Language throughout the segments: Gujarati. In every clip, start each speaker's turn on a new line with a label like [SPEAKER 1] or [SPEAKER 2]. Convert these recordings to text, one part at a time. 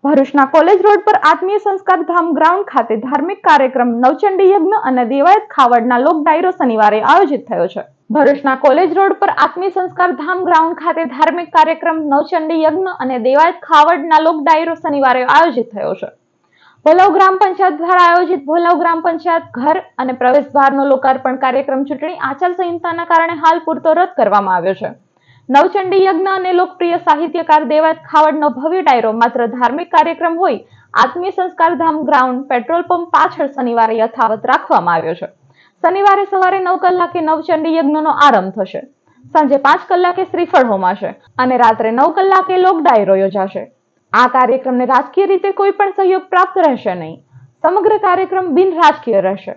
[SPEAKER 1] ભરૂચના કોલેજ રોડ પર આત્મીય સંસ્કાર ધામ ગ્રાઉન્ડ ખાતે ધાર્મિક કાર્યક્રમ નવચંડી યજ્ઞ અને દેવાયત ખાવડના લોક ડાયરો શનિવારે આયોજિત થયો છે। ભરૂચના કોલેજ રોડ પર આત્મીય સંસ્કાર ધામ ગ્રાઉન્ડ ખાતે ધાર્મિક કાર્યક્રમ નવચંડી યજ્ઞ અને દેવાયત ખાવડના લોક ડાયરો શનિવારે આયોજિત થયો છે। ભોલાવ ગ્રામ પંચાયત દ્વારા આયોજિત ભોલાવ ગ્રામ પંચાયત ઘર અને પ્રવેશ દ્વારનો લોકાર્પણ કાર્યક્રમ ચૂંટણી આચારસંહિતાના કારણે હાલ પૂરતો રદ કરવામાં આવ્યો છે। નવચંડી યજ્ઞ અને લોકપ્રિય સાહિત્યકાર દેવાયત ખાવડનો ભવ્ય ડાયરો માત્ર ધાર્મિક કાર્યક્રમ હોય આત્મીય સંસ્કાર ધામ ગ્રાઉન્ડ પેટ્રોલ પંપ પાછળ શનિવારે યથાવત રાખવામાં આવ્યો છે। શનિવારે સવારે 9 કલાકે નવચંડી યજ્ઞનો આરંભ થશે, સાંજે 5 કલાકે શ્રીફળ હોમાશે અને રાત્રે 9 કલાકે લોક ડાયરો યોજાશે। આ કાર્યક્રમને રાજકીય રીતે કોઈ પણ સહયોગ પ્રાપ્ત રહેશે નહીં। સમગ્ર કાર્યક્રમ બિન રાજકીય રહેશે।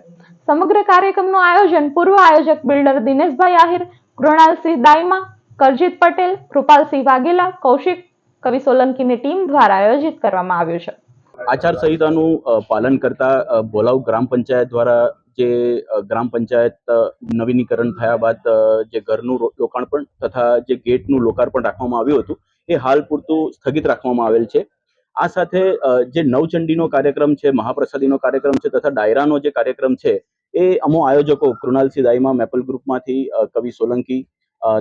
[SPEAKER 1] સમગ્ર કાર્યક્રમનું આયોજન પૂર્વ આયોજક બિલ્ડર દિનેશભાઈ આહિર, કૃણાલસિંહ દાઈમા, કરજીત પટેલ, કૃપાલસિંહ વાઘેલા, કૌશિક કવિ સોલંકીની ટીમ દ્વારા આયોજિત કરવામાં આવ્યું છે।
[SPEAKER 2] આચારસંહિતાનું પાલન કરતા ભોલાવ ગ્રામ પંચાયત દ્વારા જે ગ્રામ પંચાયત નવીનીકરણ થયા બાદ જે ઘરનું લોકાર્પણ તથા જે ગેટનું લોકાર્પણ રાખવામાં આવ્યું હતું એ હાલ પૂરતું સ્થગિત રાખવામાં આવેલ છે। આ સાથે જે નવચંડીનો કાર્યક્રમ છે, મહાપ્રસાદીનો કાર્યક્રમ છે તથા ડાયરાનો જે કાર્યક્રમ છે એ અમો આયોજકો કૃણાલસિંહ દાઈમા મેપલ ગ્રુપમાંથી કવિ સોલંકી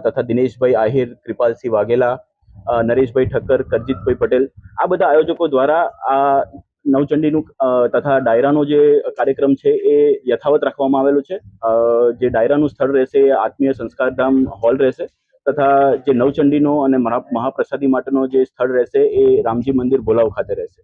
[SPEAKER 2] તથા દિનેશભાઈ આહિર, કૃપાલસિંહ વાઘેલા, નરેશભાઈ ઠક્કર, કરજીતભાઈ પટેલ આ બધા આયોજકો દ્વારા આ નવચંડીનું તથા ડાયરાનો જે કાર્યક્રમ છે એ યથાવત રાખવામાં આવેલો છે। જે ડાયરાનું સ્થળ રહેશે એ આત્મીય સંસ્કારધામ હોલ રહેશે તથા જે નવચંડીનો અને મહાપ્રસાદી માટેનો જે સ્થળ રહેશે એ રામજી મંદિર ભોલાવ ખાતે રહેશે।